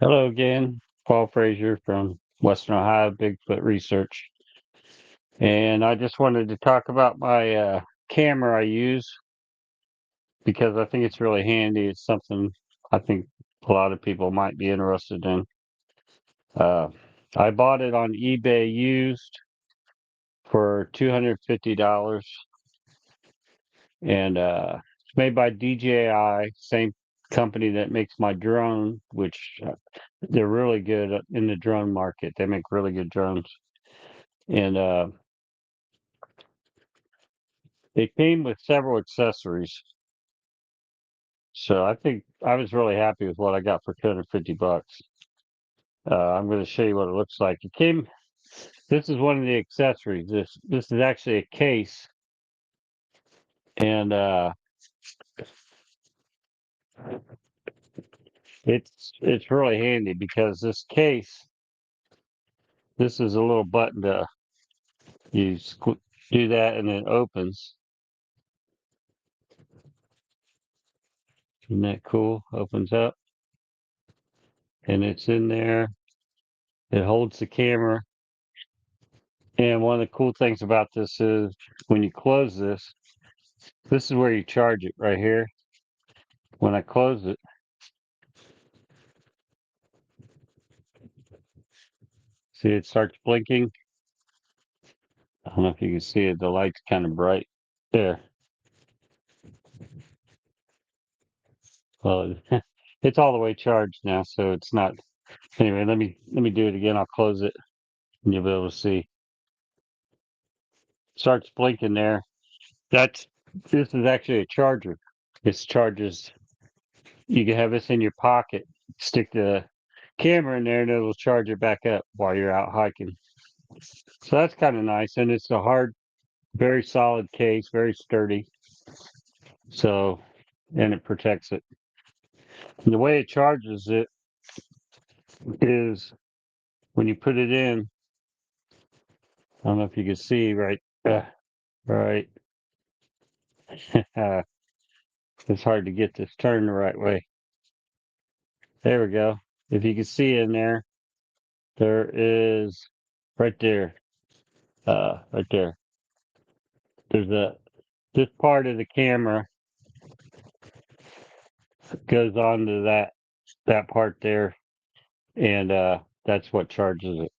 Hello again, Paul Frazier from Western Ohio Bigfoot Research. And I just wanted to talk about my camera I use because I think it's really handy. It's something I think a lot of people might be interested in. Uh, I bought it on eBay used for $250 and it's made by DJI, same company that makes my drone, which they're really good in the drone market. They make really good drones. And it came with several accessories. So I think I was really happy with what I got for 250 bucks. I'm going to show you what it looks like. This is one of the accessories. This is actually a case, and it's really handy because this is a little button to do that, and it opens. Isn't that cool? Opens up, and it's in there. It holds the camera. And one of the cool things about this is when you close this is where you charge it right here. When I close it, see it starts blinking. I don't know if you can see it. The light's kind of bright there. Well, it's all the way charged now, so it's not. Anyway, let me do it again. I'll close it, and you'll be able to see. Starts blinking there. That's this is actually a charger. It charges. You can have this in your pocket. Stick the camera in there, and it'll charge it back up while you're out hiking. So that's kind of nice, and it's a very solid case, very sturdy. So, and it protects it. And the way it charges it is when you put it in. I don't know if you can see right. It's hard to get this turned the right way. There we go. If you can see in there, there is right there. Right there. There's a this part of the camera goes onto that part there, and that's what charges it.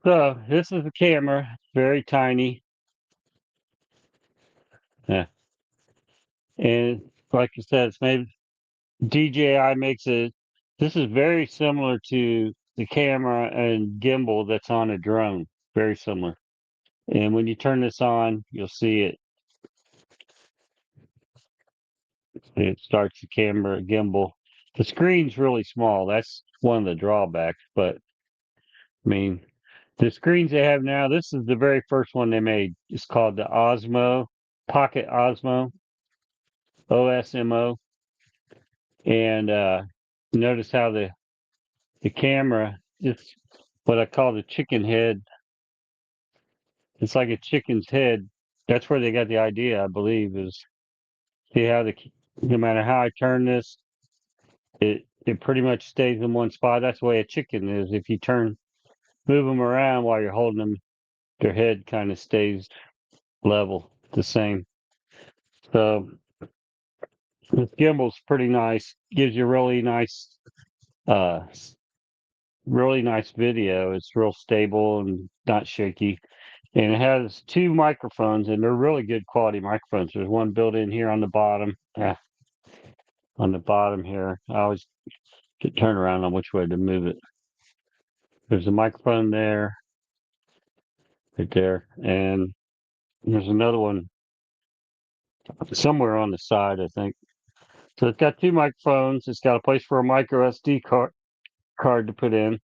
So this is the camera. It's very tiny. Yeah. And like I said, it's made DJI makes it. This is very similar to the camera and gimbal that's on a drone. Very similar. And when you turn this on, you'll see it. It starts the camera gimbal. The screen's really small. That's one of the drawbacks. But I mean, the screens they have now, this is the very first one they made. It's called the Osmo, Pocket Osmo, OSMO. And notice how the camera is what I call the chicken head. It's like a chicken's head. That's where they got the idea, I believe, is see how no matter how I turn this, it pretty much stays in one spot. That's the way a chicken is. If you move them around while you're holding them, their head kind of stays level, the same. So this gimbal's pretty nice. Gives you uh, really nice video. It's real stable and not shaky. And it has two microphones, and they're really good quality microphones. There's one built in here on the bottom. On the bottom here. I always get turned around on which way to move it. There's a microphone there, right there, and there's another one somewhere on the side, I think. So it's got two microphones. It's got a place for a micro SD card to put in.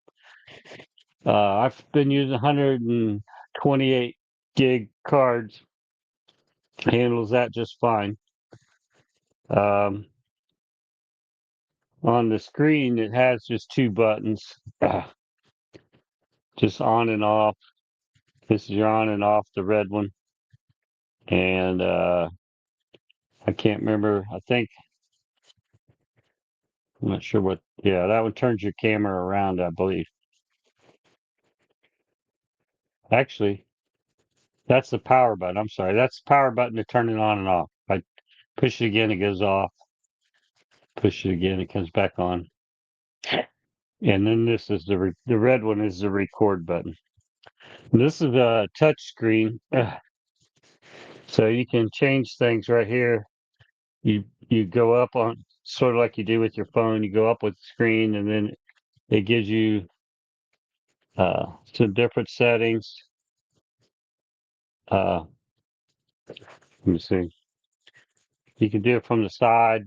I've been using 128 gig cards. Handles that just fine. Um, on the screen, it has just two buttons, just on and off. This is your on and off, the red one. And I can't remember. I think I'm not sure what. Yeah, that one turns your camera around, I believe. Actually, that's the power button. I'm sorry. That's the power button to turn it on and off. I push it again, it goes off. Push it again, it comes back on. And then this is the red one is the record button. This is a touch screen, so you can change things right here. You go up on sort of like you do with your phone. You go up with the screen, and then it gives you some different settings. Uh, let me see. You can do it from the side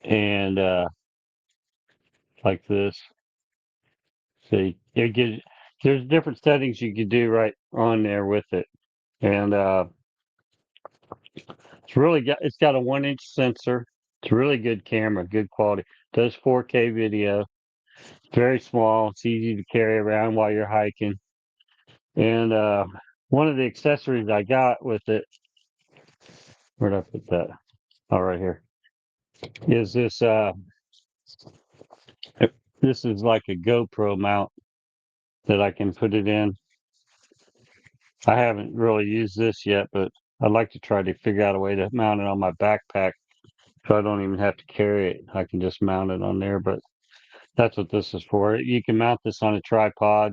and like this. See, it gives there's different settings you can do right on there with it, and it's got a 1 inch sensor. It's a really good camera, good quality. Does 4K video. Very small. It's easy to carry around while you're hiking. And one of the accessories I got with it, where did I put that? Oh, right here. Is this this is like a GoPro mount that I can put it in. I haven't really used this yet, but I'd like to try to figure out a way to mount it on my backpack so I don't even have to carry it. I can just mount it on there, but that's what this is for. You can mount this on a tripod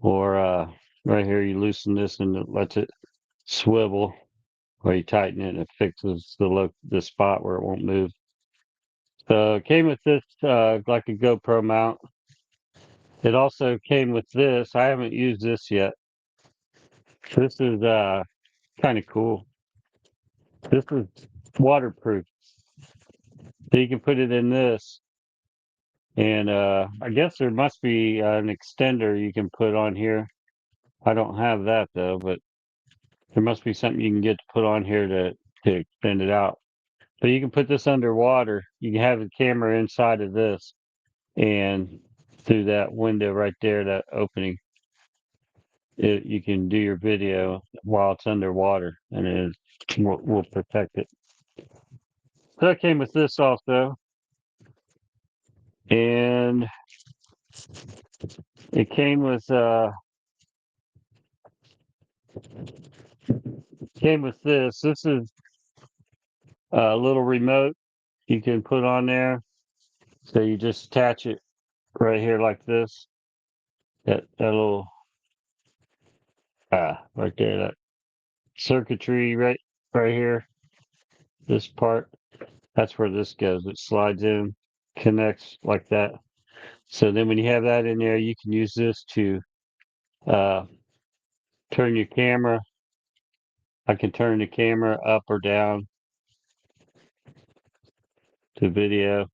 or right here you loosen this and it lets it swivel or you tighten it and it fixes the spot where it won't move. So it came with this like a GoPro mount. It also came with this. I haven't used this yet. This is kind of cool. This is waterproof. So you can put it in this. And I guess there must be an extender you can put on here. I don't have that though, but there must be something you can get to put on here to extend it out. But you can put this underwater. You can have the camera inside of this and through that window right there, that opening, you can do your video while it's underwater and will protect it. So that came with this also. And it came with this. This is a little remote you can put on there. So you just attach it right here like this. That little right there, that circuitry right here. This part, that's where this goes. It slides in, connects like that. So then when you have that in there, you can use this to uh, turn your camera. I can turn the camera up or down to video.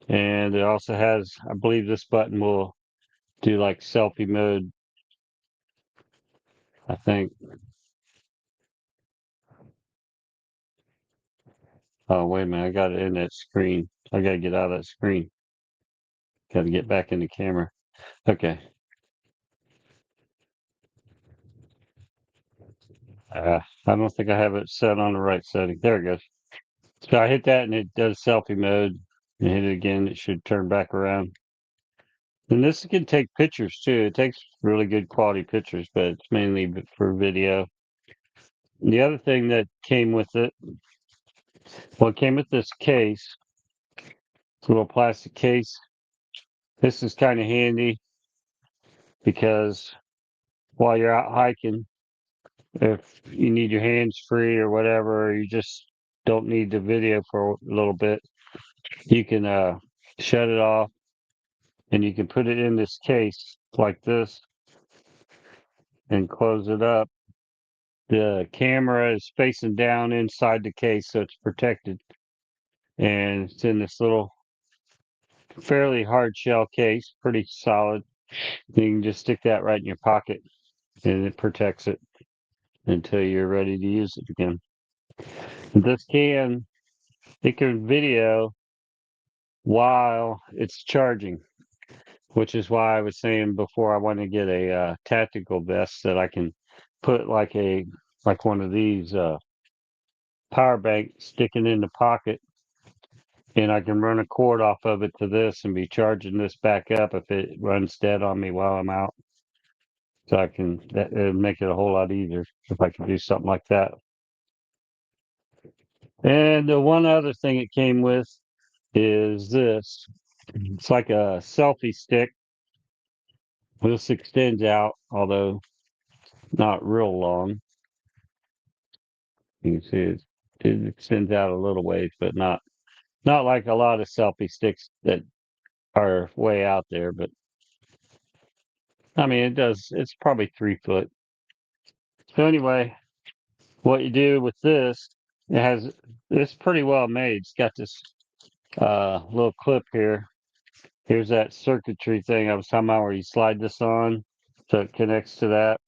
And it also has, I believe this button will do like selfie mode, I think. Oh, wait a minute. I got it in that screen. I got to get out of that screen. Got to get back in the camera. Okay. I don't think I have it set on the right setting. There it goes. So I hit that and it does selfie mode. And hit it again, it should turn back around. And this can take pictures too. It takes really good quality pictures, but it's mainly for video. The other thing that came with it, well, it came with this case. It's a little plastic case. This is kind of handy because while you're out hiking, if you need your hands free or whatever, or you just don't need the video for a little bit, you can shut it off and you can put it in this case like this and close it up. The camera is facing down inside the case, so it's protected. And it's in this little fairly hard shell case, pretty solid. You can just stick that right in your pocket and it protects it until you're ready to use it again. It can video while it's charging, which is why I was saying before I want to get a tactical vest that I can put like one of these power bank sticking in the pocket and I can run a cord off of it to this and be charging this back up if it runs dead on me while I'm out. So I can that it'd make it a whole lot easier if I could do something like that. And the one other thing it came with is this. It's like a selfie stick. This extends out, although not real long. You can see it extends out a little ways, but not like a lot of selfie sticks that are way out there. But I mean, it does. It's probably 3 foot. So anyway, what you do with this, it has it's pretty well made. It's got this little clip here. Here's that circuitry thing I was talking about where you slide this on, so it connects to that.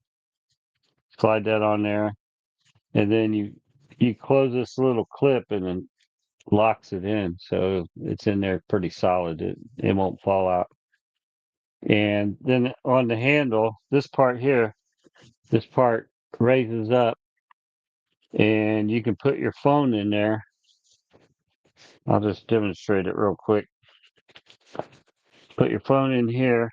Slide that on there, and then you close this little clip and then locks it in, so it's in there pretty solid. It won't fall out. And then on the handle, this part here, this part raises up, and you can put your phone in there. I'll just demonstrate it real quick. Put your phone in here,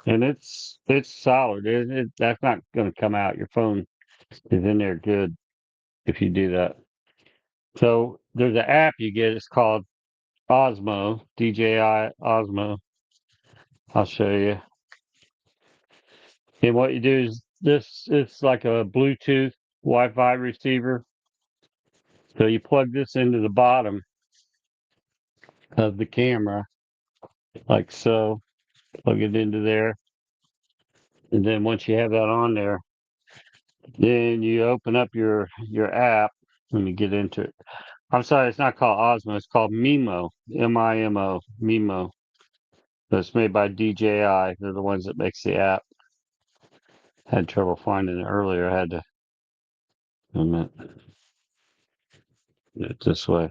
and it's solid. That's not going to come out. Your phone is in there good if you do that. So there's an app you get. It's called Osmo, DJI Osmo. I'll show you. And what you do is this it's like a Bluetooth Wi-Fi receiver. So you plug this into the bottom of the camera, like so. Plug it into there. And then once you have that on there, then you open up your app. Let me get into it. I'm sorry, it's not called Osmo. It's called Mimo, Mimo, Mimo. So it's made by DJI. They're the ones that makes the app. Had trouble finding it earlier. I had to a minute, do it this way.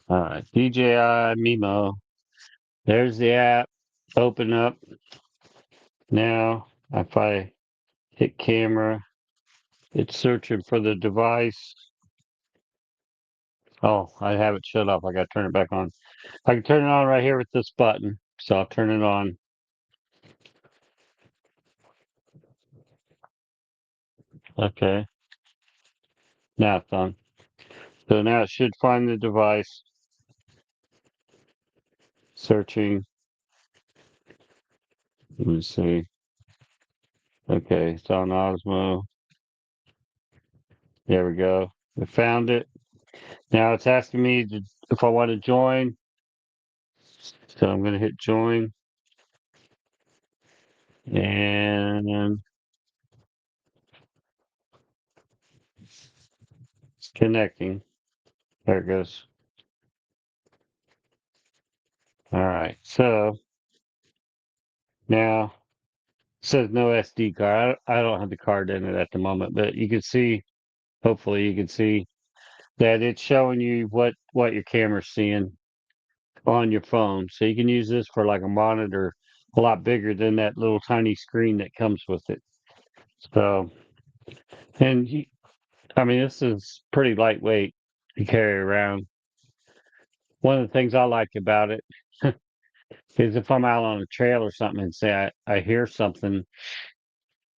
All right, DJI Mimo. There's the app. Open up. Now, if I hit camera, it's searching for the device. Oh, I have it shut off. I got to turn it back on. I can turn it on right here with this button. So I'll turn it on. Okay. Now it's on. So now it should find the device. Searching. Let me see. Okay, it's on Osmo. There we go. We found it. Now it's asking me if I want to join. So I'm going to hit join. And it's connecting. There it goes. All right. So now it says no SD card. I don't have the card in it at the moment, but you can see, hopefully you can see that it's showing you what your camera's seeing on your phone. So you can use this for like a monitor a lot bigger than that little tiny screen that comes with it. So, and I mean, this is pretty lightweight to carry around. One of the things I like about it is if I'm out on a trail or something and say I hear something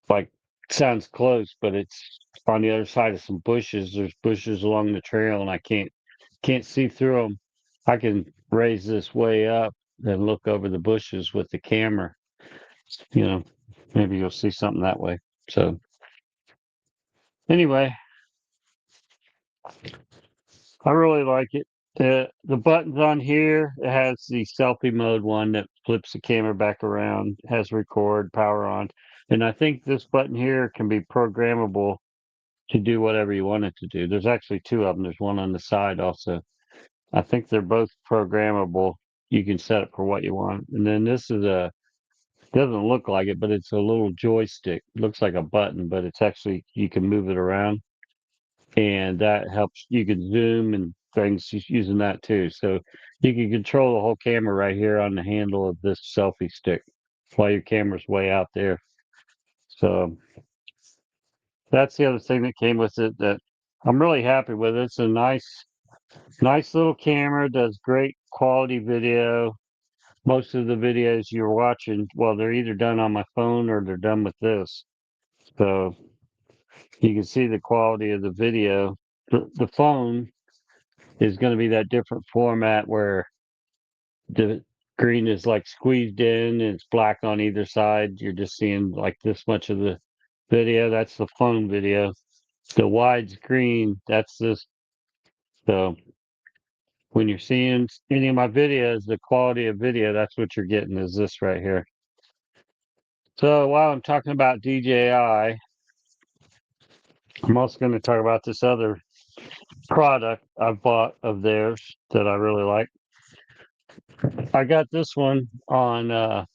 like sounds close, but it's on the other side of some bushes. There's bushes along the trail, and I can't see through them. I can raise this way up and look over the bushes with the camera. You know, maybe you'll see something that way. So anyway, I really like it. The buttons on here, it has the selfie mode one that flips the camera back around, has record, power on. And I think this button here can be programmable to do whatever you want it to do. There's actually two of them. There's one on the side also. I think they're both programmable. You can set it for what you want. And then this is doesn't look like it, but it's a little joystick. It looks like a button, but it's actually, you can move it around. And that helps. You can zoom and things just using that too. So you can control the whole camera right here on the handle of this selfie stick while your camera's way out there. So That's the other thing that came with it that I'm really happy with. It's a nice little camera, does great quality video. Most of the videos you're watching, well, they're either done on my phone or they're done with this. So you can see the quality of the video. The phone is going to be that different format where the green is like squeezed in and it's black on either side. You're just seeing like this much of the video. That's the phone video. The widescreen, that's this. So when you're seeing any of my videos, the quality of video, that's what you're getting is this right here. So while I'm talking about DJI, I'm also going to talk about this other product I bought of theirs that I really like. I got this one on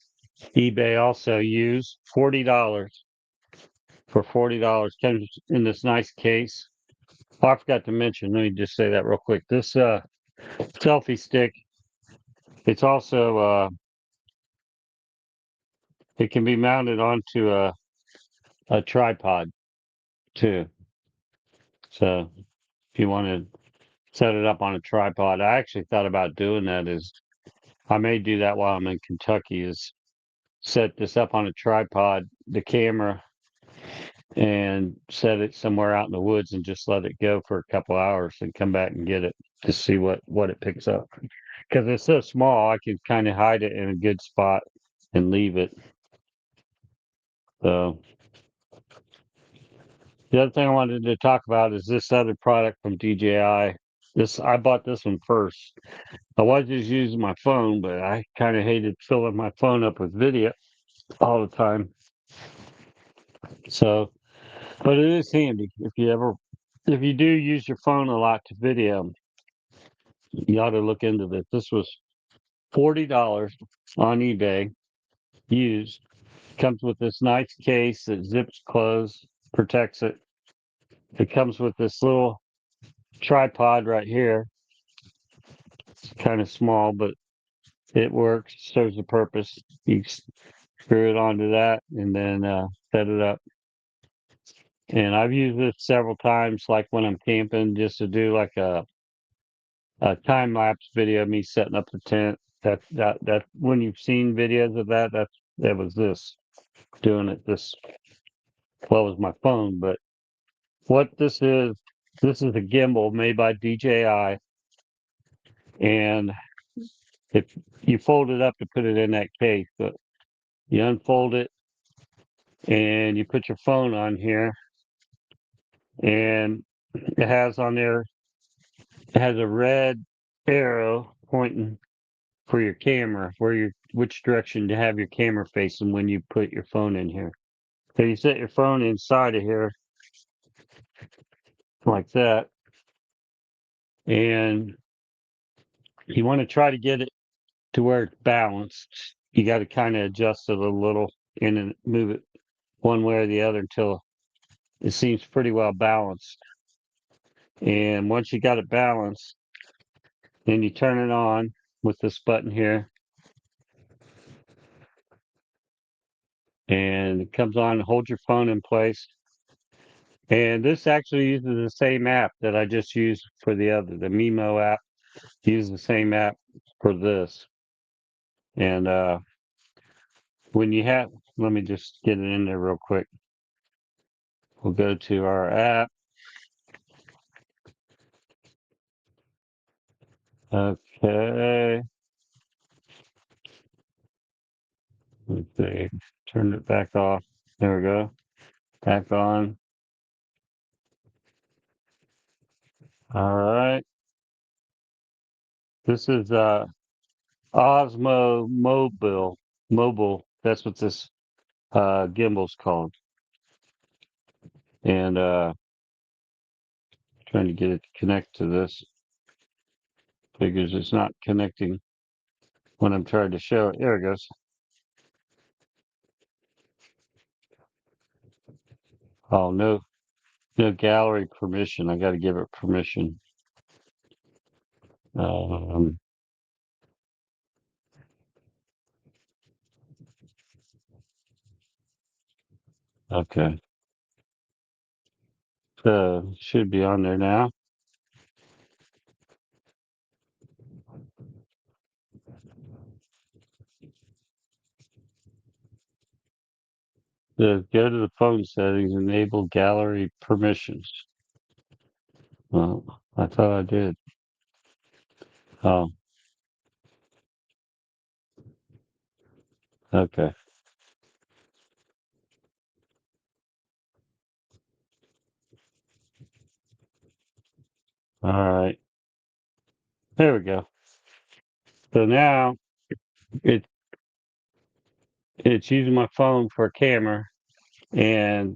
eBay also used $40 for $40. Comes in this nice case. Oh, I forgot to mention, let me just say that real quick. This selfie stick, it's also it can be mounted onto a tripod too. So if you want to set it up on a tripod, I actually thought about doing that is I may do that while I'm in Kentucky is set this up on a tripod, the camera, and set it somewhere out in the woods and just let it go for a couple hours and come back and get it to see what it picks up. Because it's so small, I can kind of hide it in a good spot and leave it. So the other thing I wanted to talk about is this other product from DJI. This I bought this one first. I was just using my phone, but I kind of hated filling my phone up with video all the time. So, but it is handy if you do use your phone a lot to video, you ought to look into this. This was $40 on eBay, used. Comes with this nice case that zips closed, protects it. It comes with this little tripod right here. It's kind of small, but it works, serves the purpose. You screw it onto that and then set it up. And I've used this several times, like when I'm camping, just to do like a time lapse video of me setting up the tent. That when you've seen videos of that, that was this doing it. This well was my phone, but what this is a gimbal made by DJI, and if you fold it up to put it in that case, but you unfold it and you put your phone on here, and it has on there it has a red arrow pointing for your camera, which direction to have your camera facing when you put your phone in here. So you set your phone inside of here like that, and you want to try to get it to where it's balanced. You got to kind of adjust it a little and move it one way or the other until it seems pretty well balanced. And once you got it balanced, then you turn it on with this button here, and it comes on. Hold your phone in place. And this actually uses the same app that I just used for the Mimo app. Use the same app for this. And when you have, let me just get it in there real quick. We'll go to our app. Okay. Let's see. Turn it back off. There we go. Back on. All right. This is Osmo Mobile. Mobile. That's what this gimbal's called. And trying to get it to connect to this. Figures it's not connecting when I'm trying to show it. There it goes. Oh no gallery permission. I got to give it permission. Um, okay. should be on there now. Go to the phone settings, enable gallery permissions. Well, I thought I did. Oh, okay. All right. There we go. So now it it's using my phone for a camera, and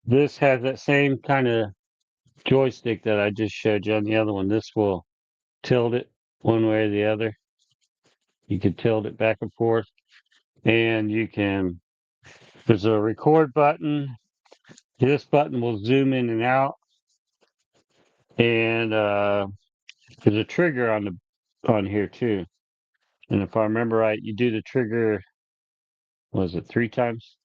this has that same kind of joystick that I just showed you on the other one. This will tilt it one way or the other. You can tilt it back and forth, and there's a record button. This button will zoom in and out, and there's a trigger on here too. And if I remember right, you do the trigger, was it three times?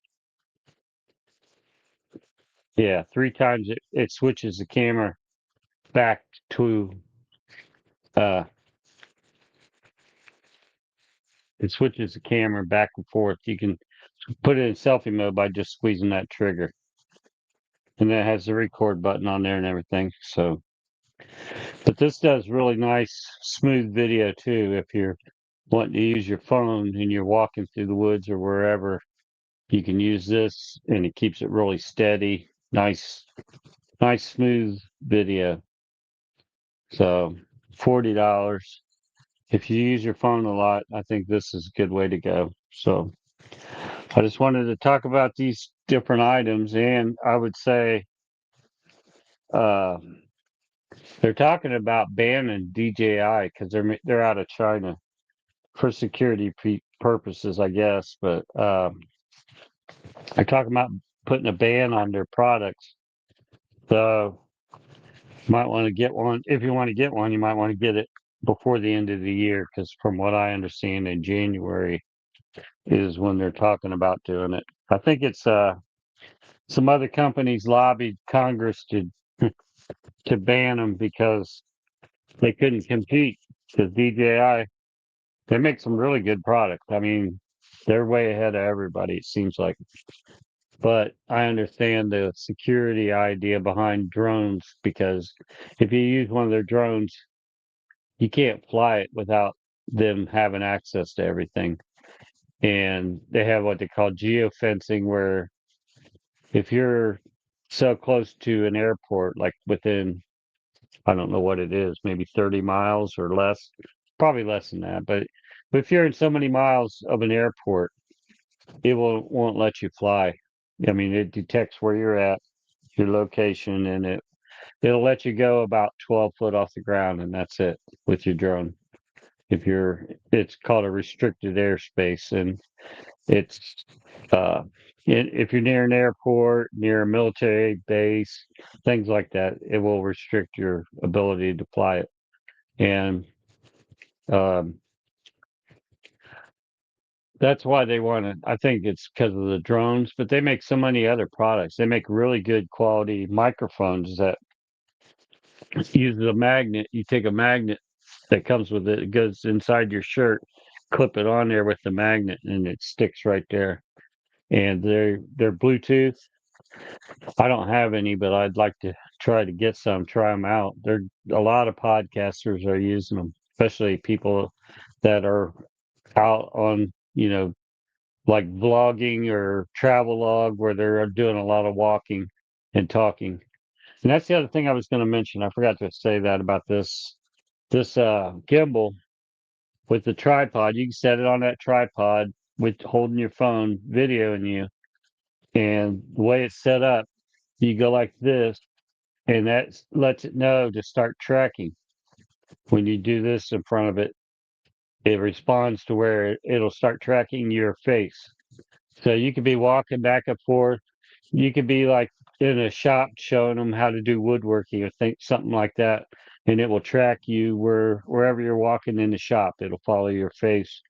Yeah, three times it switches the camera back to uh it switches the camera back and forth. You can put it in selfie mode by just squeezing that trigger. And that has the record button on there and everything. So but this does really nice smooth video too if you're wanting to use your phone and you're walking through the woods or wherever. You can use this and it keeps it really steady. Nice smooth video. So $40. If you use your phone a lot, I think this is a good way to go. So I just wanted to talk about these different items, and I would say uh, they're talking about banning DJI because they're out of China for security purposes, I guess. But they're talking about putting a ban on their products. So you might want to get one. If you want to get one, you might want to get it before the end of the year because, from what I understand, in January is when they're talking about doing it. I think it's some other companies lobbied Congress to ban them because they couldn't compete. Because DJI, they make some really good products. I mean, they're way ahead of everybody. It seems like. But I understand the security idea behind drones because if you use one of their drones, you can't fly it without them having access to everything. And they have what they call geofencing, where if you're so close to an airport, like within, I don't know what it is, maybe 30 miles or less, probably less than that. But if you're in so many miles of an airport, it won't let you fly. I mean, it detects where you're at, your location, and it'll let you go about 12 foot off the ground, and that's it with your drone. It's called a restricted airspace, and it's uh, if you're near an airport, near a military base, things like that, it will restrict your ability to fly it. And um, that's why they want to. I think it's because of the drones, but they make so many other products. They make really good quality microphones that use a magnet. You take a magnet that comes with it, it goes inside your shirt, clip it on there with the magnet, and it sticks right there. And they're Bluetooth. I don't have any, but I'd like to try to get some, try them out. There, a lot of podcasters are using them, especially people that are out on, like vlogging or travel log where they're doing a lot of walking and talking. And that's the other thing I was going to mention. I forgot to say that about this gimbal with the tripod. You can set it on that tripod with holding your phone, videoing you, and the way it's set up, you go like this, and that lets it know to start tracking. When you do this in front of it, it responds to where it'll start tracking your face. So you could be walking back and forth. You could be like in a shop showing them how to do woodworking or think something like that, and it will track you wherever you're walking in the shop. It'll follow your face.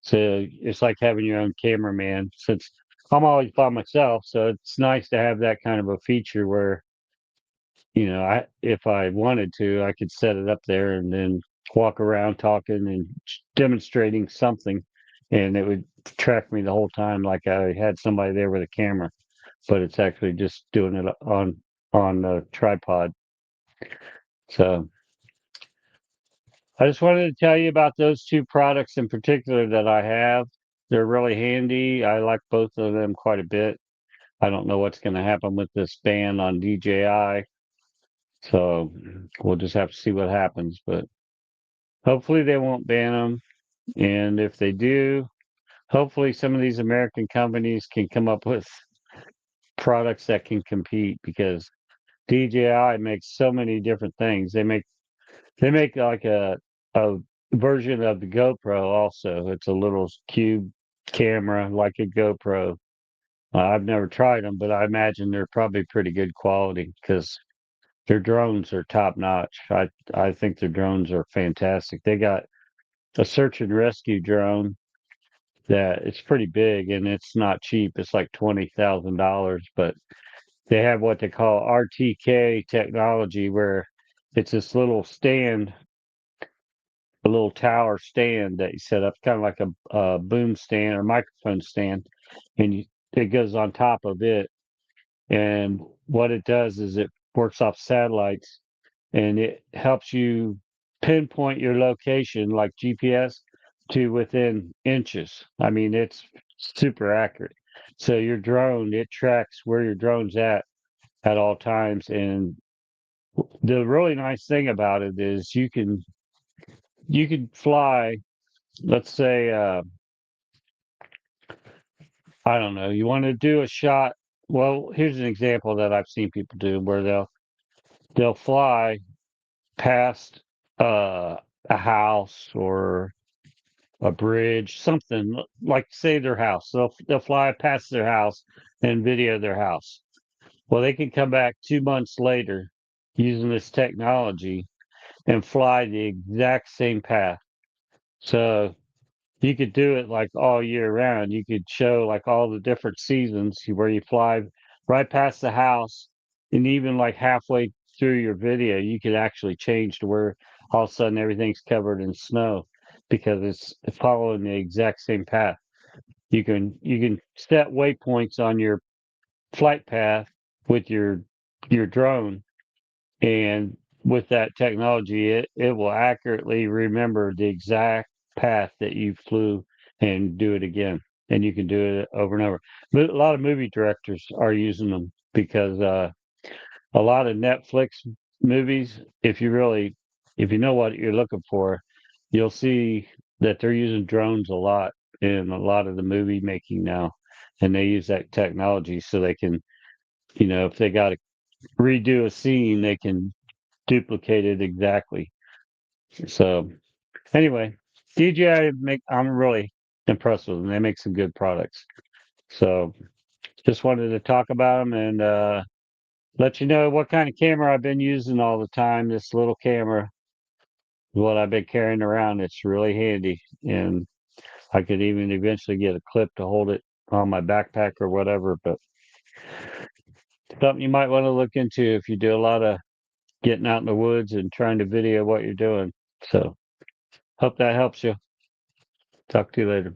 So it's like having your own cameraman. Since I'm always by myself, so it's nice to have that kind of a feature where if I wanted to, I could set it up there and then walk around talking and demonstrating something, and it would track me the whole time like I had somebody there with a camera, but it's actually just doing it on a tripod. So I just wanted to tell you about those two products in particular that I have. They're really handy. I like both of them quite a bit. I don't know what's going to happen with this ban on DJI, so we'll just have to see what happens. But hopefully they won't ban them. And if they do, hopefully some of these American companies can come up with products that can compete because DJI makes so many different things. They make like a version of the GoPro also. It's a little cube camera like a GoPro. I've never tried them, but I imagine they're probably pretty good quality because their drones are top notch. I think their drones are fantastic. They got a search and rescue drone that it's pretty big and it's not cheap. It's like $20,000, but they have what they call RTK technology, where it's this little stand, a little tower stand that you set up, kind of like a boom stand or microphone stand, and it goes on top of it. And what it does is it works off satellites and it helps you pinpoint your location like GPS to within inches. I mean, it's super accurate. So your drone, it tracks where your drone's at all times. And the really nice thing about it is you can fly, let's say, I don't know, you want to do a shot. Well, here's an example that I've seen people do where they'll fly past a house or a bridge, something like say their house. They'll fly past their house and video their house. Well, they can come back 2 months later using this technology and fly the exact same path. So you could do it like all year round. You could show like all the different seasons where you fly right past the house, and even like halfway through your video, you could actually change to where all of a sudden everything's covered in snow because it's following the exact same path. You can set waypoints on your flight path with your drone, and with that technology, it will accurately remember the exact path that you flew and do it again. And you can do it over and over. But a lot of movie directors are using them because a lot of Netflix movies, if you know what you're looking for, you'll see that they're using drones a lot in a lot of the movie making now. And they use that technology so they can, if they got to redo a scene, they can duplicate it exactly. So anyway, DJI I'm really impressed with them. They make some good products. So just wanted to talk about them and let you know what kind of camera I've been using all the time. This little camera is what I've been carrying around. It's really handy, and I could even eventually get a clip to hold it on my backpack or whatever. But something you might want to look into if you do a lot of getting out in the woods and trying to video what you're doing. So hope that helps you. Talk to you later.